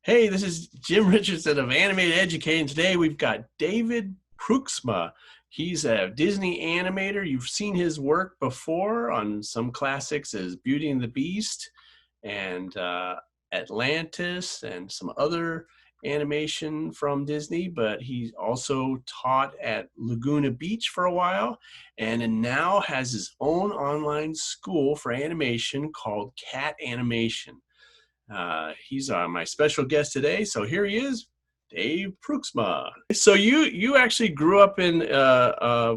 Hey, this is Jim Richardson of Animateducated, and today we've got David Pruiksma. He's a Disney animator. You've seen his work before on some classics as Beauty and the Beast and Atlantis and some other animation from Disney, but he also taught at Laguna Beach for a while and now has his own online school for animation called Cat Animation. He's my special guest today. So here he is, Dave Pruiksma. So you actually grew up in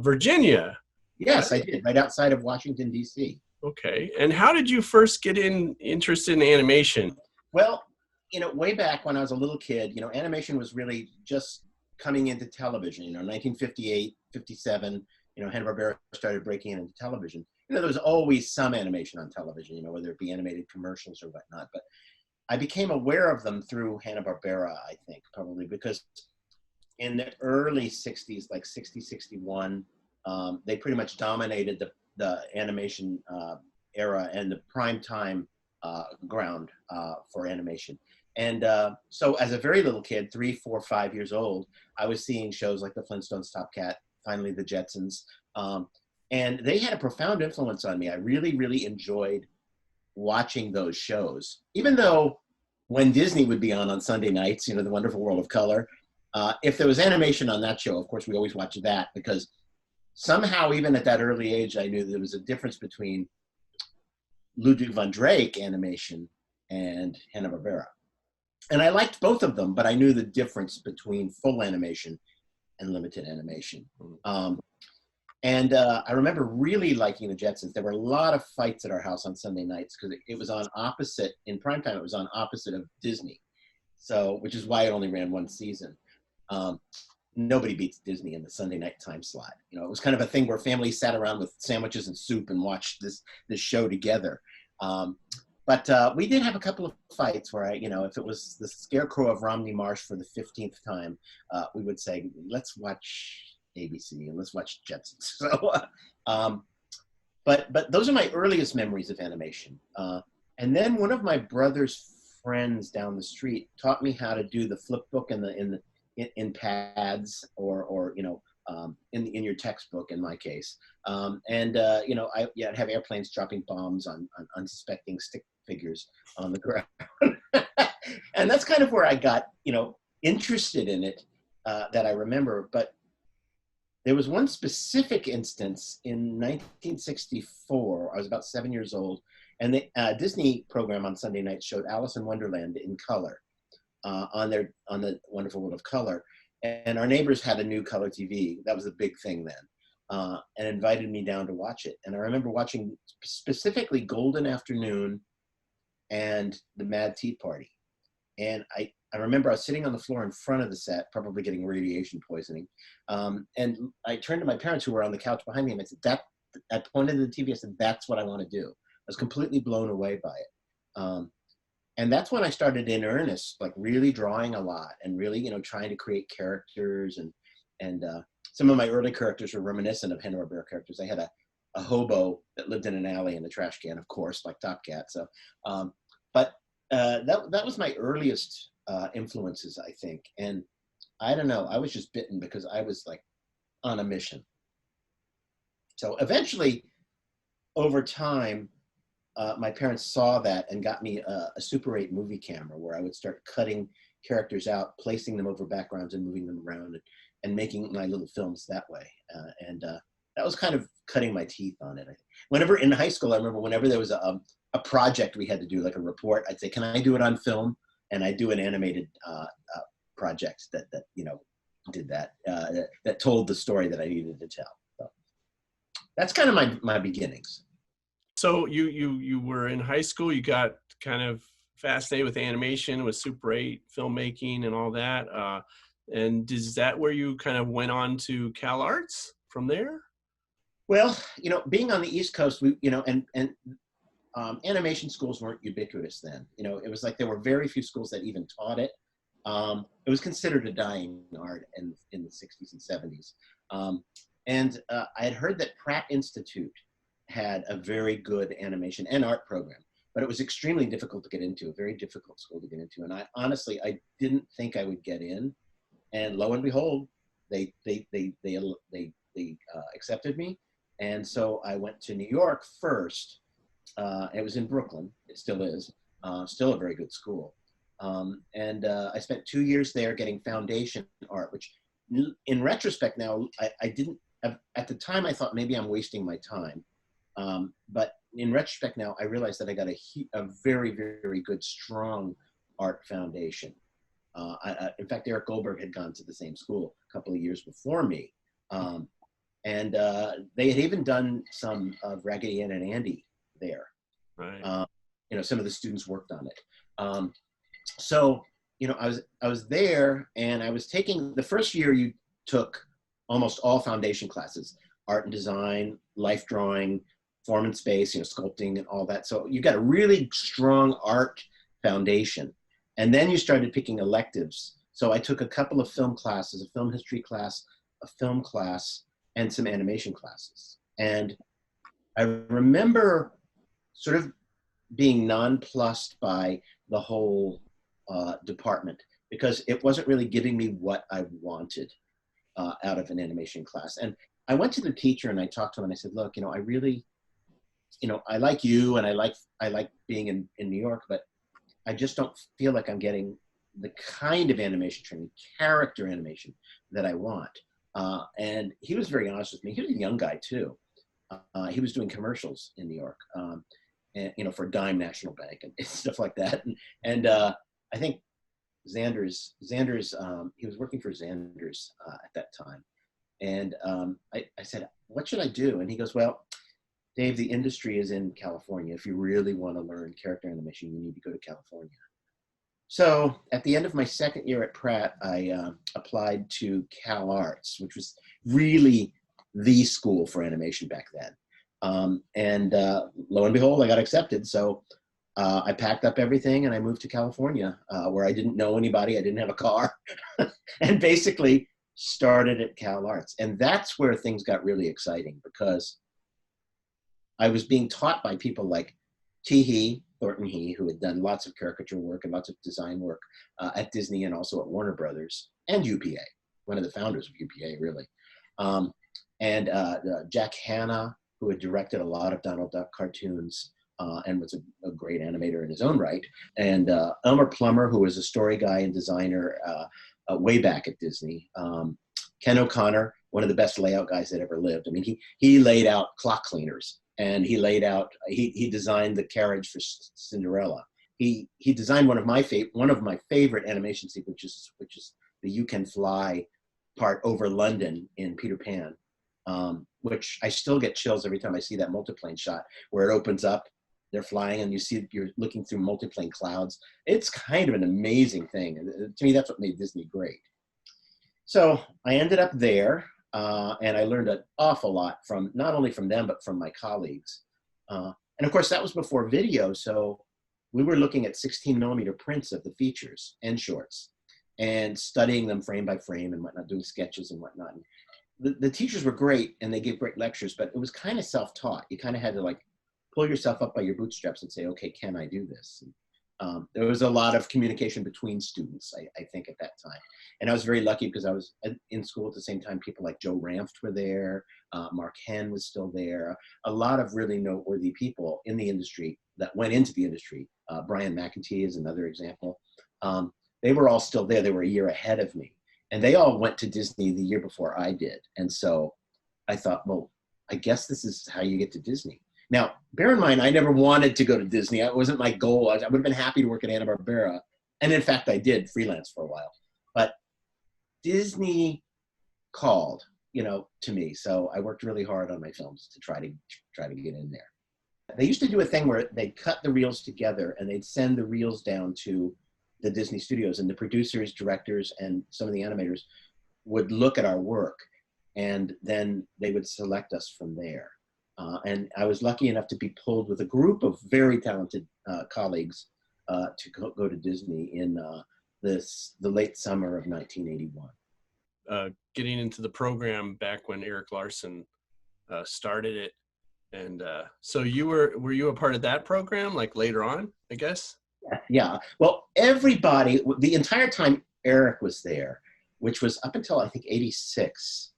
Virginia, Yes, I right? did, right outside of Washington, D.C. Okay. And how did you first get interested in animation? Well, way back when I was a little kid, animation was really just coming into television. 1958, 57, Hanna-Barbera started breaking into television. There was always some animation on television, whether it be animated commercials or whatnot. But I became aware of them through Hanna-Barbera, I think, probably because in the early 60s, like 60, 61, they pretty much dominated the animation era and the prime time ground for animation. And so as a very little kid, 3, 4, 5 years old, I was seeing shows like the Flintstones, Top Cat, finally the Jetsons. And they had a profound influence on me. I really, really enjoyed watching those shows, even though when Disney would be on Sunday nights, The Wonderful World of Color, if there was animation on that show, of course, we always watched that because somehow, even at that early age, I knew there was a difference between Ludwig von Drake animation and Hanna-Barbera. And I liked both of them, but I knew the difference between full animation and limited animation. And I remember really liking the Jetsons. There were a lot of fights at our house on Sunday nights because it was on opposite, in primetime, it was on opposite of Disney. So, which is why it only ran one season. Nobody beats Disney in the Sunday night time slot. It was kind of a thing where families sat around with sandwiches and soup and watched this show together. But we did have a couple of fights where if it was the Scarecrow of Romney Marsh for the 15th time, we would say, let's watch ABC and let's watch Jetsons. So, but those are my earliest memories of animation. And then one of my brother's friends down the street taught me how to do the flip book in pads or in your textbook in my case. I'd have airplanes dropping bombs on unsuspecting stick figures on the ground. And that's kind of where I got, interested in it that I remember. But there was one specific instance in 1964. I was about 7 years old, and the Disney program on Sunday night showed Alice in Wonderland in color on the Wonderful World of Color. And our neighbors had a new color TV. That was a big thing then, and invited me down to watch it. And I remember watching specifically Golden Afternoon and the Mad Tea Party. And I remember I was sitting on the floor in front of the set, probably getting radiation poisoning. And I turned to my parents who were on the couch behind me and I said, I pointed to the TV, I said, that's what I want to do. I was completely blown away by it. And that's when I started in earnest, like really drawing a lot and really, trying to create characters. And some of my early characters were reminiscent of Hanna-Barbera characters. I had a hobo that lived in an alley in a trash can, of course, like Top Cat. So, but that was my earliest influences, I think. And I don't know, I was just bitten because I was like on a mission. So eventually, over time, my parents saw that and got me a Super 8 movie camera where I would start cutting characters out, placing them over backgrounds and moving them around and making my little films that way. And that was kind of cutting my teeth on it. Whenever in high school, I remember whenever there was a project we had to do, like a report, I'd say, can I do it on film? And I do an animated project that did that, that told the story that I needed to tell. So that's kind of my beginnings. So you were in high school. You got kind of fascinated with animation, with Super 8 filmmaking, and all that. And is that where you kind of went on to Cal Arts from there? Well, being on the East Coast, we, and animation schools weren't ubiquitous then. It was like there were very few schools that even taught it. It was considered a dying art in the 60s and 70s. I had heard that Pratt Institute had a very good animation and art program, but it was extremely difficult to get into, a very difficult school to get into. And I honestly, I didn't think I would get in. And lo and behold, they accepted me. And so I went to New York first. It was in Brooklyn. It still is. Still a very good school. I spent 2 years there getting foundation art, which in retrospect now, I didn't, at the time I thought maybe I'm wasting my time. But in retrospect now, I realized that I got a very, very good, strong art foundation. In fact, Eric Goldberg had gone to the same school a couple of years before me. They had even done some of Raggedy Ann and Andy there. Right. Some of the students worked on it. So, I was there, and I was taking, the first year you took almost all foundation classes, art and design, life drawing, form and space, sculpting and all that. So you got a really strong art foundation. And then you started picking electives. So I took a couple of film classes, a film history class, a film class, and some animation classes. And I remember sort of being nonplussed by the whole department, because it wasn't really giving me what I wanted out of an animation class. And I went to the teacher and I talked to him and I said, look, I really, I like you, and I like being in New York, but I just don't feel like I'm getting the kind of animation training, character animation that I want. And he was very honest with me. He was a young guy too. He was doing commercials in New York, and for Dime National Bank and stuff like that. And I think Xander's, he was working for Xander's at that time. And I said, what should I do? And he goes, well, Dave, the industry is in California. If you really want to learn character animation, you need to go to California. So at the end of my second year at Pratt, I applied to Cal Arts, which was really the school for animation back then. Lo and behold, I got accepted. So I packed up everything and I moved to California, where I didn't know anybody. I didn't have a car, and basically started at Cal Arts. And that's where things got really exciting, because I was being taught by people like Thornton He, who had done lots of caricature work and lots of design work at Disney and also at Warner Brothers and UPA, one of the founders of UPA, really. Jack Hanna, who had directed a lot of Donald Duck cartoons and was a great animator in his own right. And Elmer Plummer, who was a story guy and designer way back at Disney. Ken O'Connor, one of the best layout guys that ever lived. I mean, he laid out clock cleaners, and he designed the carriage for Cinderella. He designed one of my favorite animation sequences, which is the You Can Fly part over London in Peter Pan, which I still get chills every time I see that multiplane shot where it opens up, they're flying, and you're looking through multiplane clouds. It's kind of an amazing thing. And to me, that's what made Disney great. So I ended up there, and I learned an awful lot from, not only from them, but from my colleagues. And of course, that was before video. So we were looking at 16mm prints of the features and shorts and studying them frame by frame and whatnot, doing sketches and whatnot. And the teachers were great, and they gave great lectures, but it was kind of self-taught. You kind of had to like pull yourself up by your bootstraps and say, okay, can I do this? And, there was a lot of communication between students, I think, at that time. And I was very lucky because I was in school at the same time. People like Joe Ranft were there. Mark Henn was still there. A lot of really noteworthy people in the industry that went into the industry. Brian McEntee is another example. They were all still there. They were a year ahead of me. And they all went to Disney the year before I did. And so I thought, well, I guess this is how you get to Disney. Now, bear in mind, I never wanted to go to Disney. It wasn't my goal. I would have been happy to work at Hanna-Barbera. And in fact, I did freelance for a while. But Disney called, to me. So I worked really hard on my films to try to get in there. They used to do a thing where they'd cut the reels together and they'd send the reels down to the Disney studios, and the producers, directors, and some of the animators would look at our work, and then they would select us from there. And I was lucky enough to be pulled with a group of very talented colleagues to go to Disney in the late summer of 1981. Getting into the program back when Eric Larson started it, And so were you a part of that program like later on, I guess? Yeah. Well, everybody, the entire time Eric was there, which was up until I think 86,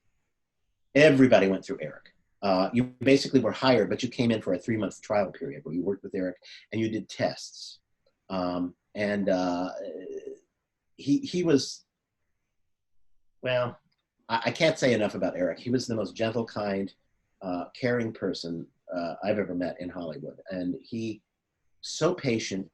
everybody went through Eric. You basically were hired, but you came in for a 3-month trial period where you worked with Eric and you did tests. And he was, well, I can't say enough about Eric. He was the most gentle, kind, caring person I've ever met in Hollywood. And he so patient,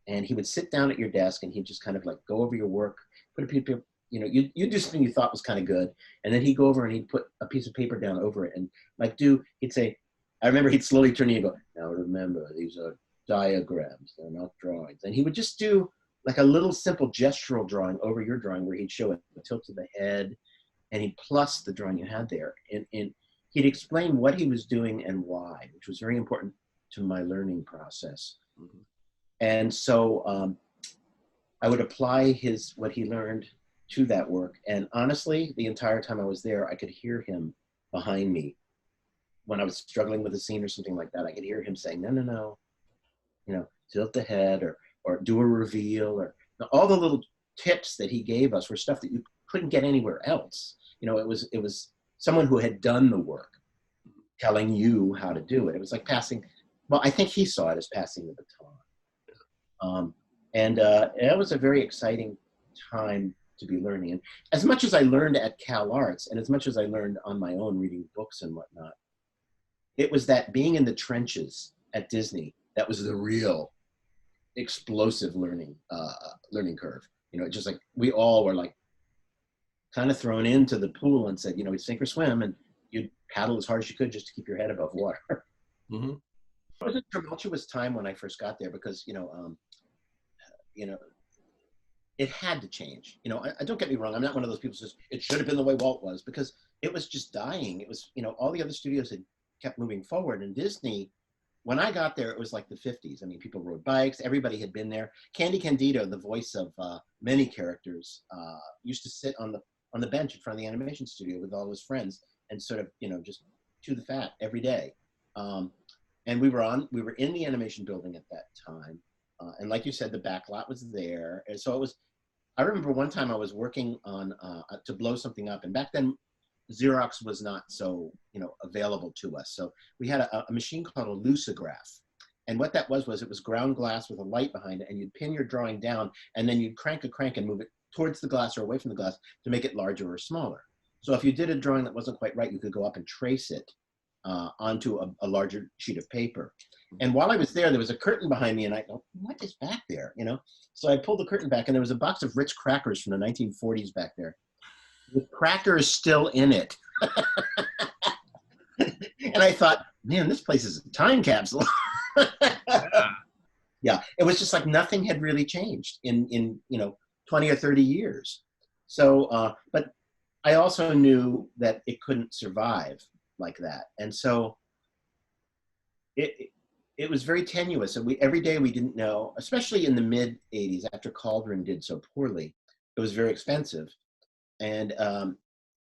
and he would sit down at your desk and he'd just kind of like go over your work, put a piece of, you do something you thought was kind of good, and then he'd go over and he'd put a piece of paper down over it and like he'd say, I remember he'd slowly turn to you and go, now remember, these are diagrams, they're not drawings. And he would just do like a little simple gestural drawing over your drawing where he'd show it the tilt of the head and he'd plus the drawing you had there. And he'd explain what he was doing and why, which was very important to my learning process. Mm-hmm. And so I would apply what he learned to that work. And honestly, the entire time I was there, I could hear him behind me. When I was struggling with a scene or something like that, I could hear him saying, no, tilt the head or do a reveal, or all the little tips that he gave us were stuff that you couldn't get anywhere else. It was someone who had done the work telling you how to do it. It was like passing, well, I think he saw it as passing the baton. And it was a very exciting time to be learning. And as much as I learned at Cal Arts, and as much as I learned on my own reading books and whatnot, it was that being in the trenches at Disney that was the real explosive learning curve. Just like we all were like kind of thrown into the pool and said, sink or swim, and you'd paddle as hard as you could just to keep your head above water. Mm-hmm. It was a tumultuous time when I first got there because, it had to change. I don't get me wrong. I'm not one of those people who says it should have been the way Walt was, because it was just dying. It was, all the other studios had kept moving forward. And Disney, when I got there, it was like the 50s. I mean, people rode bikes. Everybody had been there. Candy Candido, the voice of many characters, used to sit on the bench in front of the animation studio with all his friends and sort of, just chew the fat every day. And we were in the animation building at that time. And like you said, the back lot was there. And so I remember one time I was working on, to blow something up. And back then, Xerox was not so, available to us. So we had a machine called a lucograph. And what that was it was ground glass with a light behind it. And you'd pin your drawing down, and then you'd crank a crank and move it towards the glass or away from the glass to make it larger or smaller. So if you did a drawing that wasn't quite right, you could go up and trace it onto a larger sheet of paper. And while I was there was a curtain behind me, and I go, what is back there? So I pulled the curtain back, and there was a box of Ritz crackers from the 1940s back there, with crackers still in it. And I thought, man, this place is a time capsule. Yeah, it was just like nothing had really changed in 20 or 30 years. So, but I also knew that it couldn't survive like that. And so it was very tenuous. And every day we didn't know, especially in the mid 80s after Cauldron did so poorly, it was very expensive. And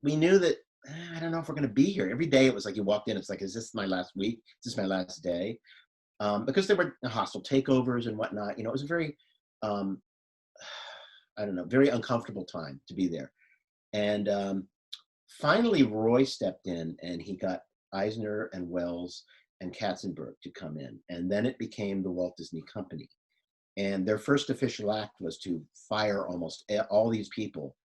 we knew that, I don't know if we're going to be here. Every day it was like you walked in, it's like, is this my last week? Is this my last day? Because there were hostile takeovers and whatnot. It was a very, very uncomfortable time to be there. And finally, Roy stepped in, and he got Eisner and Wells and Katzenberg to come in. And then it became the Walt Disney Company. And their first official act was to fire almost all these people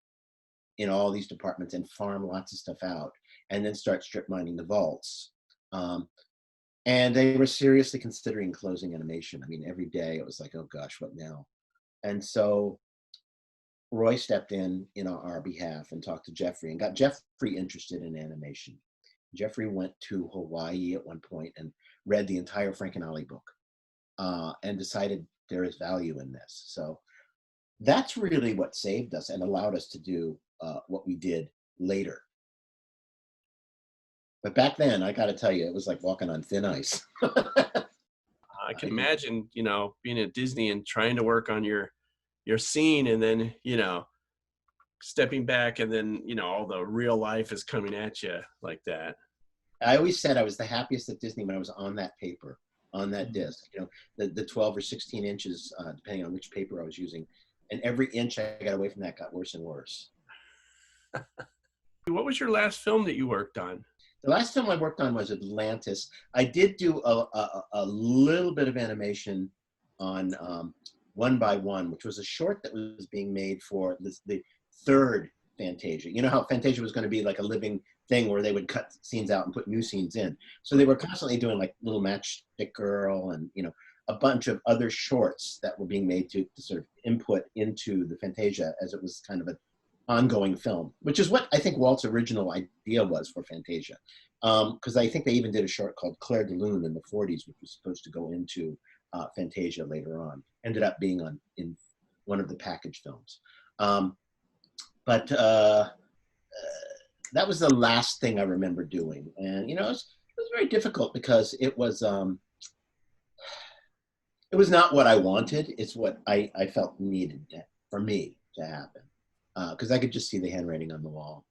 in all these departments and farm lots of stuff out, and then start strip mining the vaults. And they were seriously considering closing animation. I mean, every day it was like, oh gosh, what now? And so Roy stepped in on our behalf and talked to Jeffrey and got Jeffrey interested in animation. Jeffrey went to Hawaii at one point and read the entire Frankenolli book and decided there is value in this. So that's really what saved us and allowed us to do what we did later. But back then, I got to tell you, it was like walking on thin ice. I can imagine, being at Disney and trying to work on your scene, and then, stepping back, and then, all the real life is coming at you like that. I always said I was the happiest at Disney when I was on that paper, on that Mhm. disc, the 12 or 16 inches, depending on which paper I was using. And every inch I got away from that got worse and worse. What was your last film that you worked on? The last film I worked on was Atlantis. I did do a little bit of animation on One by One, which was a short that was being made for the third Fantasia. You know how Fantasia was going to be like a living thing where they would cut scenes out and put new scenes in. So they were constantly doing like Little Matchstick Girl and, a bunch of other shorts that were being made to sort of input into the Fantasia as it was kind of an ongoing film, which is what I think Walt's original idea was for Fantasia. Because I think they even did a short called Claire de Lune in the 40s, which was supposed to go into Fantasia later on. Ended up being in one of the package films. But that was the last thing I remember doing. And, it was very difficult because it was not what I wanted. It's what I felt needed for me to happen. Because I could just see the handwriting on the wall.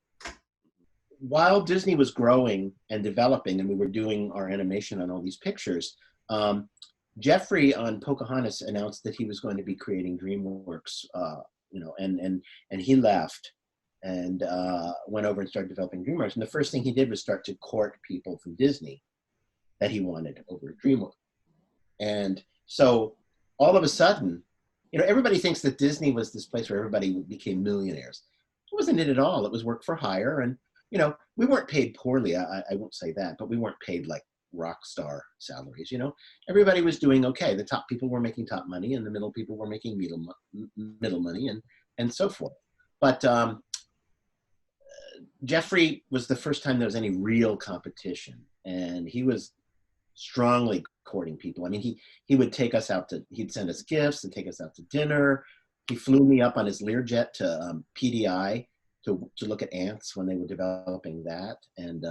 While Disney was growing and developing, and we were doing our animation on all these pictures, Jeffrey on Pocahontas announced that he was going to be creating DreamWorks, and he left and went over and started developing DreamWorks. And the first thing he did was start to court people from Disney that he wanted over at DreamWorks. And so all of a sudden, everybody thinks that Disney was this place where everybody became millionaires. It wasn't it at all. It was work for hire. And, we weren't paid poorly. I won't say that, but we weren't paid like rock star salaries. Everybody was doing okay. The top people were making top money and the middle people were making middle money and so forth. But Jeffrey was the first time there was any real competition, and he was strongly courting people. I mean, he would take us out he'd send us gifts and take us out to dinner. He flew me up on his Learjet to PDI to look at ants when they were developing that. And,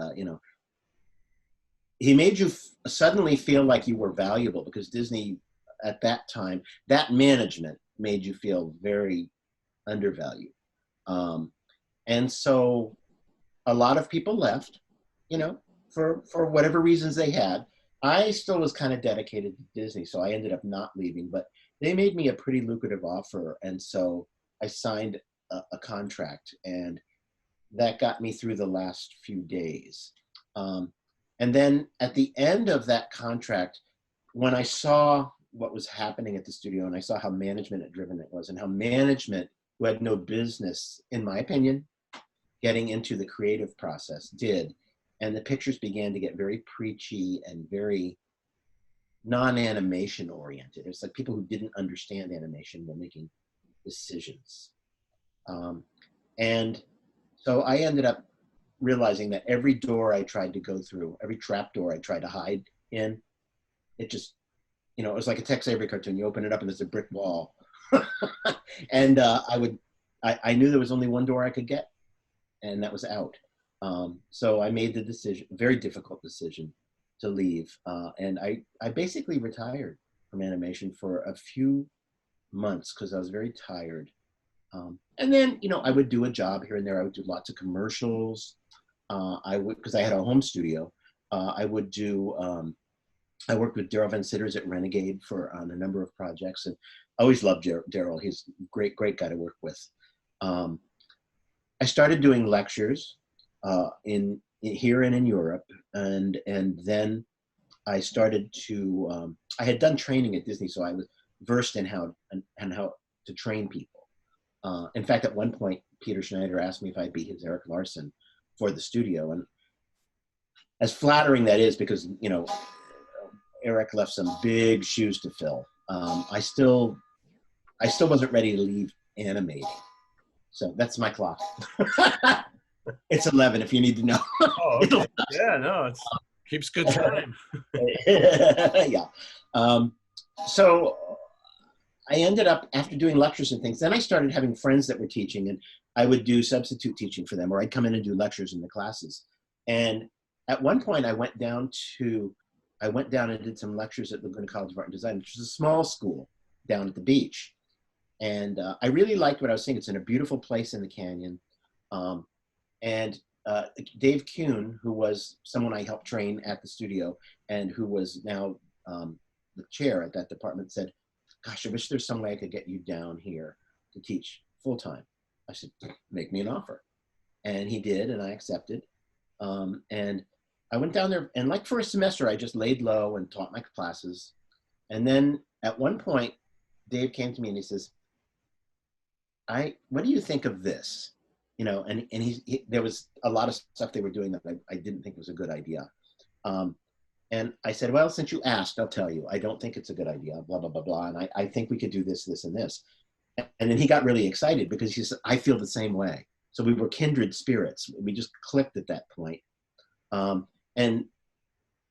he made you suddenly feel like you were valuable because Disney at that time, that management made you feel very undervalued. And so a lot of people left, for whatever reasons they had. I still was kind of dedicated to Disney, so I ended up not leaving, but they made me a pretty lucrative offer. And so I signed a contract, and that got me through the last few days. And then at the end of that contract, when I saw what was happening at the studio and I saw how management driven it was and how management, who had no business, in my opinion, getting into the creative process did, and the pictures began to get very preachy and very non-animation oriented. It's like people who didn't understand animation were making decisions. And so I ended up realizing that every door I tried to go through, every trap door I tried to hide in, it just, it was like a Tex Avery cartoon. You open it up and there's a brick wall. And I knew there was only one door I could get, and that was out. So I made the decision, very difficult decision, to leave. And I basically retired from animation for a few months because I was very tired. And then, I would do a job here and there. I would do lots of commercials. Because I had a home studio, I would do, I worked with Daryl Van Sitters at Renegade on a number of projects, and I always loved Daryl. He's a great guy to work with. I started doing lectures in here and in Europe, and then I started to. I had done training at Disney, so I was versed in how to train people. In fact, at one point, Peter Schneider asked me if I'd be his Eric Larson for the studio, and as flattering that is, because Eric left some big shoes to fill. I still wasn't ready to leave animating. So that's my clock. It's 11 if you need to know. Oh, okay. Yeah, no, it keeps good time. Yeah. So I ended up, after doing lectures and things, then I started having friends that were teaching, and I would do substitute teaching for them, or I'd come in and do lectures in the classes. And at one point I went down and did some lectures at Laguna College of Art and Design, which is a small school down at the beach. And I really liked what I was seeing. It's in a beautiful place in the canyon. And Dave Kuhn, who was someone I helped train at the studio and who was now the chair at that department, said, gosh, I wish there's some way I could get you down here to teach full time. I said, make me an offer. And he did, and I accepted. And I went down there, and like for a semester, I just laid low and taught my classes. And then at one point, Dave came to me and he says, what do you think of this? You know, and there was a lot of stuff they were doing that I didn't think was a good idea. And I said, well, since you asked, I'll tell you, I don't think it's a good idea, blah, blah, blah, blah. And I think we could do this, this, and this. And then he got really excited because he said, I feel the same way. So we were kindred spirits. We just clicked at that point. And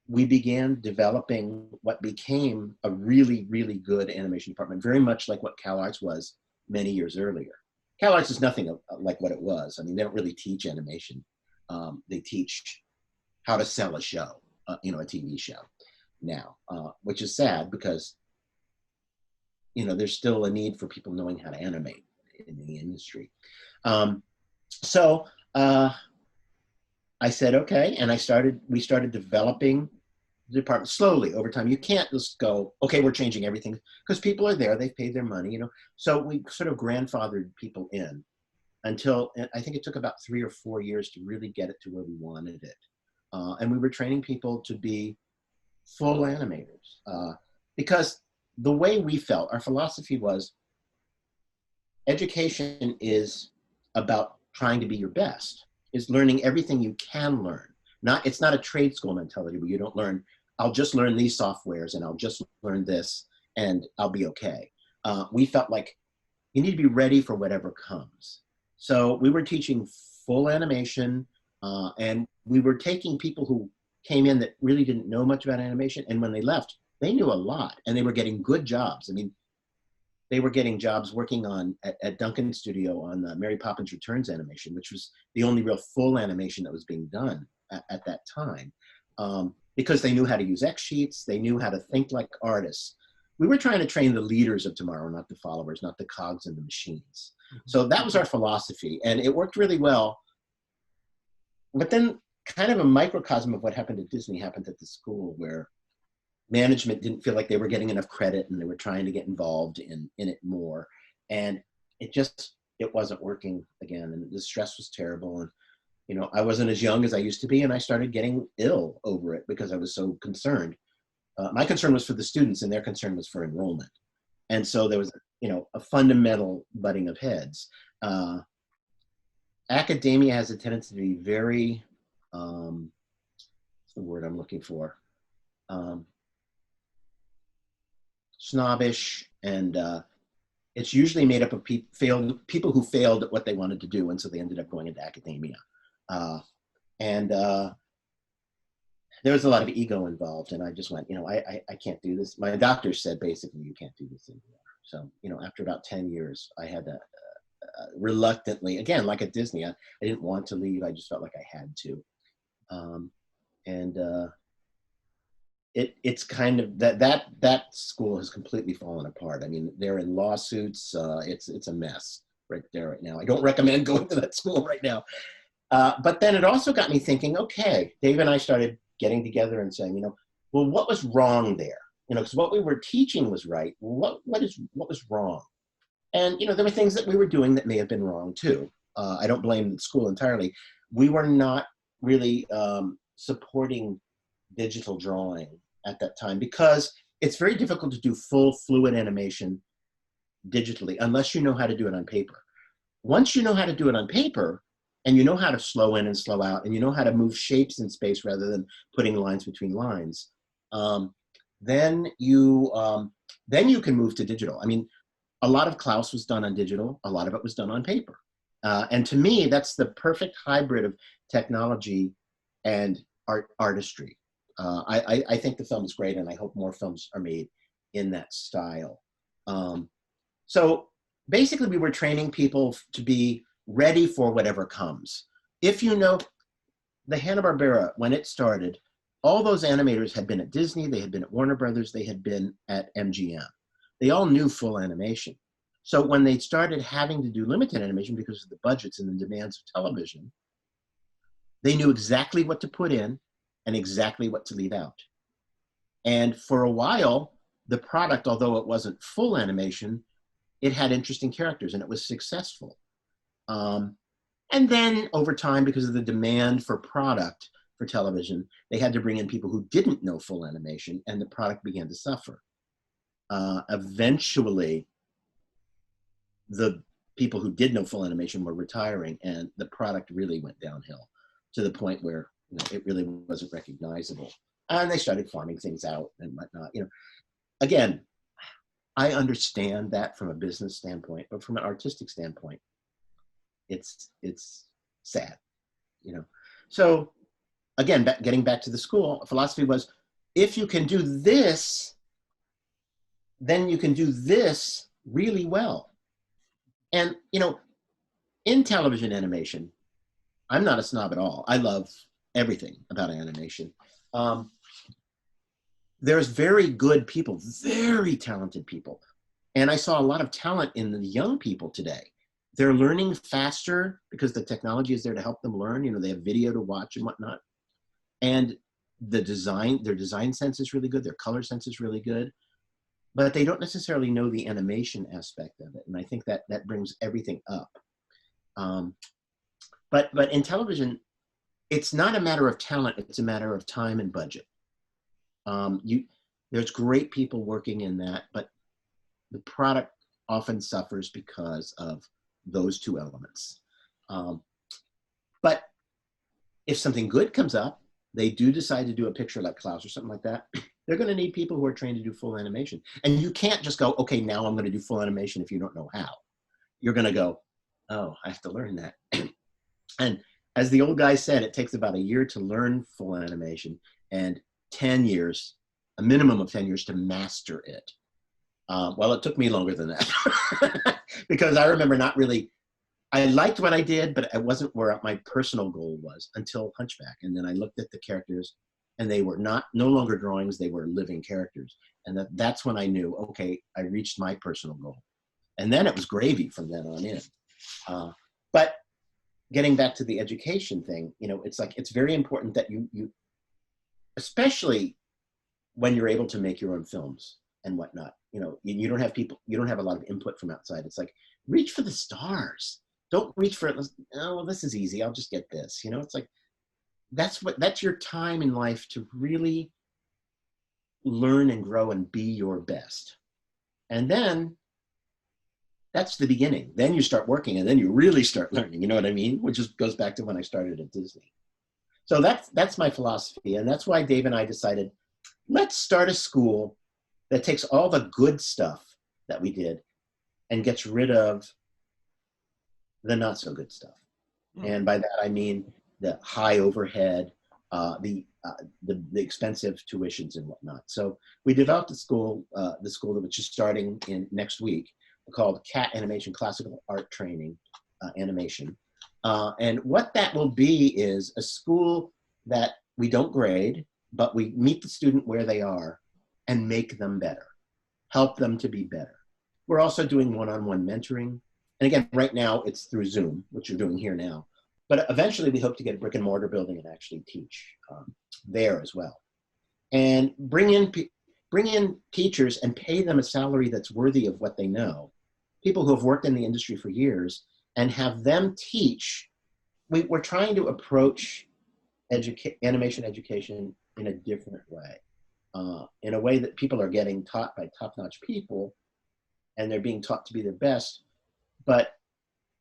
we began developing what became a really, really good animation department, very much like what CalArts was many years earlier. CalArts is nothing like what it was. I mean, they don't really teach animation. They teach how to sell a show, you know, a TV show now, which is sad because, you know, there's still a need for people knowing how to animate in the industry. So I said, okay. And we started developing the department slowly over time. You can't just go, okay, we're changing everything, because people are there, they've paid their money, you know. So we sort of grandfathered people in until, I think it took about 3 or 4 years to really get it to where we wanted it. And we were training people to be full animators, because the way we felt, our philosophy was, education is about trying to be your best, is learning everything you can learn. It's not a trade school mentality where you don't learn, I'll just learn these softwares and I'll just learn this and I'll be okay. We felt like you need to be ready for whatever comes. So we were teaching full animation, and we were taking people who came in that really didn't know much about animation, and when they left, they knew a lot and they were getting good jobs. I mean, they were getting jobs working at Duncan Studio on Mary Poppins Returns animation, which was the only real full animation that was being done at that time, because they knew how to use X sheets, they knew how to think like artists. We were trying to train the leaders of tomorrow, not the followers, not the cogs in the machines. So that was our philosophy, and it worked really well. But then kind of a microcosm of what happened at Disney happened at the school, where management didn't feel like they were getting enough credit and they were trying to get involved in it more. And it wasn't working again. And the stress was terrible. And, you know, I wasn't as young as I used to be, and I started getting ill over it because I was so concerned. My concern was for the students and their concern was for enrollment. And so there was, you know, a fundamental butting of heads. Academia has a tendency to be very, what's the word I'm looking for? Snobbish, and it's usually made up of people who failed at what they wanted to do, and so they ended up going into academia. And there was a lot of ego involved, and I just went, you know, I can't do this. My doctor said, basically, you can't do this anymore. So, you know, after about 10 years, I had to reluctantly, again, like at Disney, I didn't want to leave. I just felt like I had to. It's kind of that school has completely fallen apart. I mean, they're in lawsuits. It's a mess right there right now. I don't recommend going to that school right now. But then it also got me thinking, okay, Dave and I started getting together and saying, you know, well, what was wrong there? You know, because what we were teaching was right. What was wrong? And, you know, there were things that we were doing that may have been wrong too. I don't blame the school entirely. We were not really supporting digital drawing at that time because it's very difficult to do full fluid animation digitally unless you know how to do it on paper. Once you know how to do it on paper, and you know how to slow in and slow out, and you know how to move shapes in space rather than putting lines between lines, then you can move to digital. I mean, a lot of Klaus was done on digital, a lot of it was done on paper. And to me, that's the perfect hybrid of technology and artistry. I think the film is great, and I hope more films are made in that style. So basically, we were training people to be ready for whatever comes. If you know, the Hanna-Barbera, when it started, all those animators had been at Disney, they had been at Warner Brothers, they had been at MGM. They all knew full animation. So when they started having to do limited animation because of the budgets and the demands of television, They knew exactly what to put in and exactly what to leave out. And for a while, the product, although it wasn't full animation, it had interesting characters and it was successful. And then over time, because of the demand for product for television, they had to bring in people who didn't know full animation, and the product began to suffer. Eventually, the people who did know full animation were retiring, and the product really went downhill to the point where it really wasn't recognizable. And they started farming things out and whatnot. Again, I understand that from a business standpoint, but from an artistic standpoint, it's sad. So again, getting back to the school, philosophy was, if you can do this, then you can do this really well. And in television animation, I'm not a snob at all. I love everything about animation. There's very good people, very talented people. And I saw a lot of talent in the young people today. They're learning faster because the technology is there to help them learn. They have video to watch and whatnot. And their design sense is really good. Their color sense is really good. But they don't necessarily know the animation aspect of it. And I think that brings everything up. But in television, it's not a matter of talent. It's a matter of time and budget. There's great people working in that, but the product often suffers because of those two elements. But if something good comes up, they do decide to do a picture like Klaus or something like that, they're going to need people who are trained to do full animation. And you can't just go, okay, now I'm going to do full animation if you don't know how. You're going to go, oh, I have to learn that. And as the old guy said, it takes about a year to learn full animation and 10 years, a minimum of 10 years to master it. Well, it took me longer than that because I remember I liked what I did, but it wasn't where my personal goal was until Hunchback. And then I looked at the characters and they were no longer drawings, they were living characters. And that's when I knew, okay, I reached my personal goal. And then it was gravy from then on in. But getting back to the education thing, it's very important that you especially when you're able to make your own films and whatnot, you don't have a lot of input from outside. It's like, reach for the stars. Don't reach for it. Oh, well, this is easy. I'll just get this. It's like, that's your time in life to really learn and grow and be your best. And then that's the beginning. Then you start working and then you really start learning. You know what I mean? Which goes back to when I started at Disney. So that's my philosophy. And that's why Dave and I decided, let's start a school that takes all the good stuff that we did and gets rid of the not so good stuff. And by that, I mean the high overhead, the expensive tuitions and whatnot. So we developed the school which is starting in next week, called CAT Animation, Classical Art Training Animation. And what that will be is a school that we don't grade, but we meet the student where they are and make them better, help them to be better. We're also doing one-on-one mentoring. And again, right now it's through Zoom, which you're doing here now. But eventually we hope to get a brick and mortar building and actually teach there as well. And bring in teachers and pay them a salary that's worthy of what they know. People who have worked in the industry for years, and have them teach. We're trying to approach animation education in a different way, in a way that people are getting taught by top-notch people, and they're being taught to be their best, but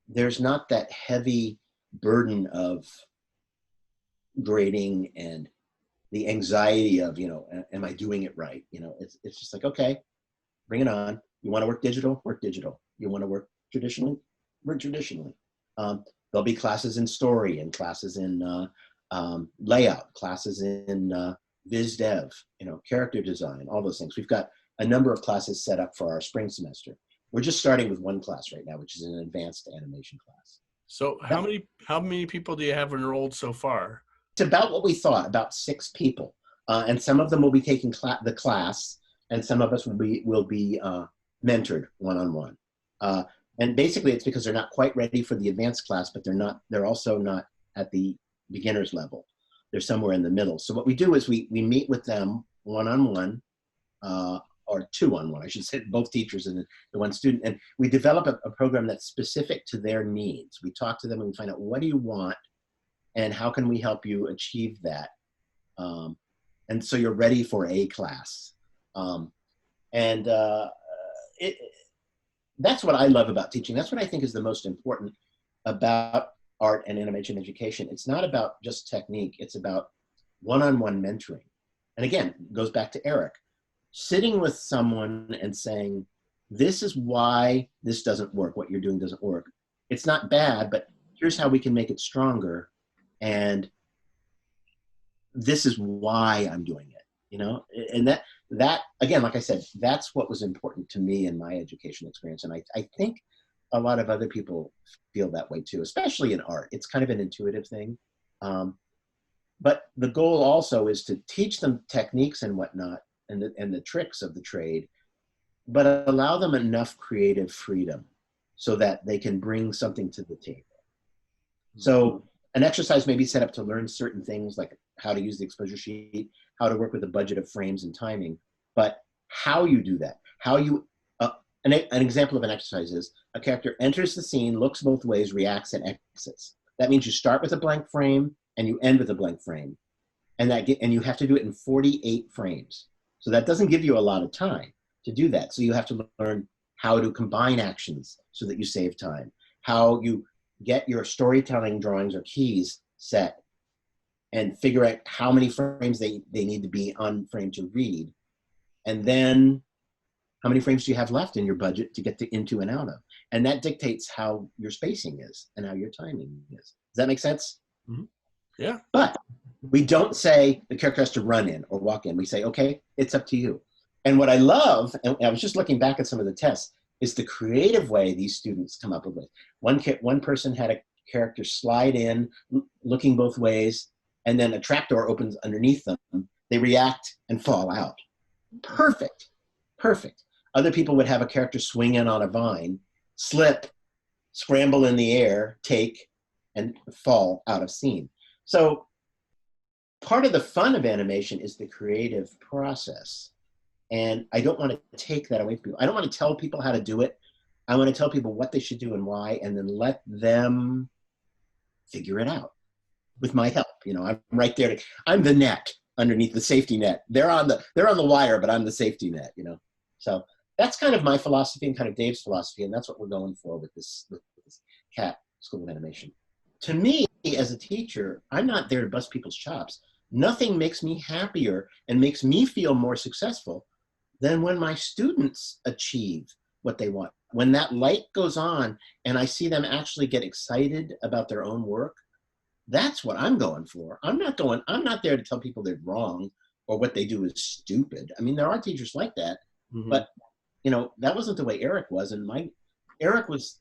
there's not that heavy burden of grading and the anxiety of, am I doing it right? It's just like, okay, bring it on. You want to work digital? Work digital. You want to work traditionally? Work traditionally. There'll be classes in story and classes in layout, classes in biz dev, character design, all those things. We've got a number of classes set up for our spring semester. We're just starting with one class right now, which is an advanced animation class. So how many people do you have enrolled so far? It's about what we thought, about 6 people. And some of them will be taking the class, and some of us will be mentored one-on-one. And basically it's because they're not quite ready for the advanced class, but they're also not at the beginner's level. They're somewhere in the middle. So what we do is we meet with them one-on-one, or two-on-one, I should say, both teachers and the one student. And we develop a program that's specific to their needs. We talk to them and we find out, what do you want and how can we help you achieve that? And so you're ready for a class. That's what I love about teaching. That's what I think is the most important about art and animation education. It's not about just technique. It's about one-on-one mentoring. And again, it goes back to Eric. Sitting with someone and saying, this is why this doesn't work, what you're doing doesn't work. It's not bad, but here's how we can make it stronger. And this is why I'm doing it, you know? And that again, like I said, that's what was important to me in my education experience. And I think a lot of other people feel that way too, especially in art. It's kind of an intuitive thing. But the goal also is to teach them techniques and whatnot, and the tricks of the trade, but allow them enough creative freedom so that they can bring something to the table. So an exercise may be set up to learn certain things, like how to use the exposure sheet, how to work with a budget of frames and timing, but how you do that, how you, an example of an exercise is a character enters the scene, looks both ways, reacts, and exits. That means you start with a blank frame and you end with a blank frame. And you have to do it in 48 frames. So that doesn't give you a lot of time to do that. So you have to learn how to combine actions so that you save time, how you get your storytelling drawings or keys set and figure out how many frames they need to be on frame to read. And then how many frames do you have left in your budget to get into and out of? And that dictates how your spacing is and how your timing is. Does that make sense? Mm-hmm. Yeah. But we don't say the character has to run in or walk in. We say, okay, it's up to you. And what I love, and I was just looking back at some of the tests, is the creative way these students come up with it. One person had a character slide in, looking both ways, and then a trapdoor opens underneath them. They react and fall out. Perfect, perfect. Other people would have a character swing in on a vine, slip, scramble in the air, take, and fall out of scene. So part of the fun of animation is the creative process. And I don't want to take that away from people. I don't want to tell people how to do it. I want to tell people what they should do and why, and then let them figure it out with my help. You know, I'm right there. I'm the net underneath the safety net. They're on the wire, but I'm the safety net, you know? So that's kind of my philosophy and kind of Dave's philosophy. And that's what we're going for with this CAT, School of Animation. To me, as a teacher, I'm not there to bust people's chops. Nothing makes me happier and makes me feel more successful than when my students achieve what they want. When that light goes on and I see them actually get excited about their own work, that's what I'm going for. I'm not there to tell people they're wrong or what they do is stupid. I mean, there are teachers like that, but you know, that wasn't the way Eric was. And Eric was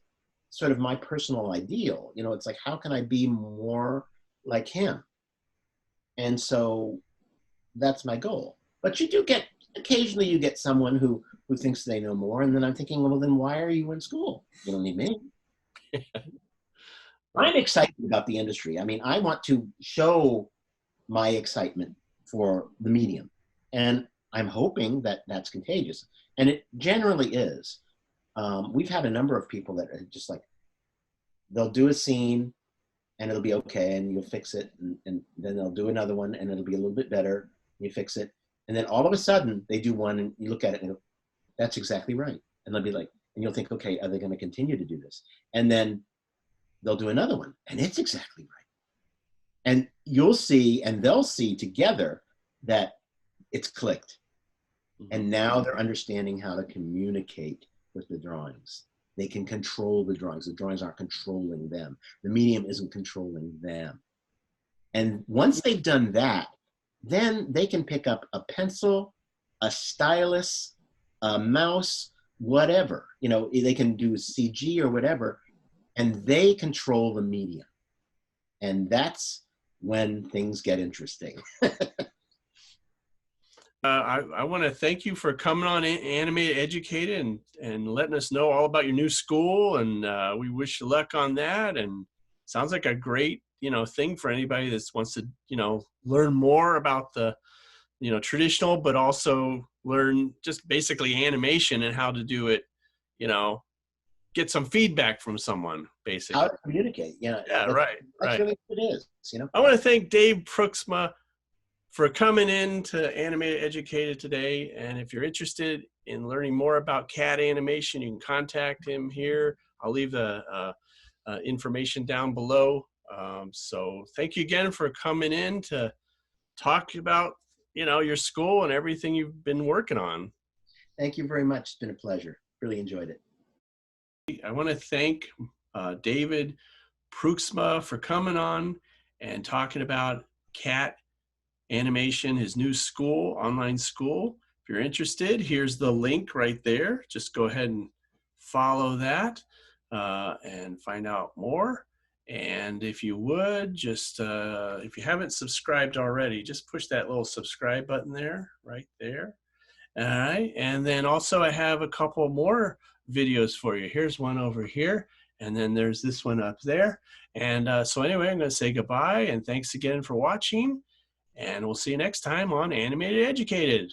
sort of my personal ideal. You know, it's like, how can I be more like him? And so that's my goal. But you do get, occasionally you get someone who thinks they know more. And then I'm thinking, well, then why are you in school? You don't need me. I'm excited about the industry. I mean, I want to show my excitement for the medium. And I'm hoping that that's contagious. And it generally is. We've had a number of people that are just like, they'll do a scene and it'll be okay and you'll fix it. And then they'll do another one and it'll be a little bit better. You fix it. And then all of a sudden they do one and you look at it and go, that's exactly right. And they'll be like, and you'll think, okay, are they going to continue to do this? And then they'll do another one and it's exactly right. And you'll see, and they'll see together that it's clicked. And now they're understanding how to communicate with the drawings. They can control the drawings. The drawings aren't controlling them. The medium isn't controlling them. And once they've done that, then they can pick up a pencil, a stylus, a mouse, whatever. You know, they can do CG or whatever, and they control the medium. And that's when things get interesting. I want to thank you for coming on Animateducated and letting us know all about your new school. And we wish you luck on that. And sounds like a great, thing for anybody that wants to, learn more about the, traditional, but also learn just basically animation and how to do it, get some feedback from someone, basically. How to communicate. Yeah, Yeah, right. That's really what it is. I want to thank Dave Pruiksma for coming in to Animated Educated today. And if you're interested in learning more about cat animation, you can contact him here. I'll leave the information down below. So thank you again for coming in to talk about, your school and everything you've been working on. Thank you very much. It's been a pleasure. Really enjoyed it. I want to thank David Pruiksma for coming on and talking about cat animation, his new school, online school. If you're interested, here's the link right there. Just go ahead and follow that and find out more. And if you would, just if you haven't subscribed already, just push that little subscribe button there, right there. All right. And then also I have a couple more videos for you. Here's one over here. And then there's this one up there. And so anyway, I'm going to say goodbye and thanks again for watching. And we'll see you next time on Animated Educated.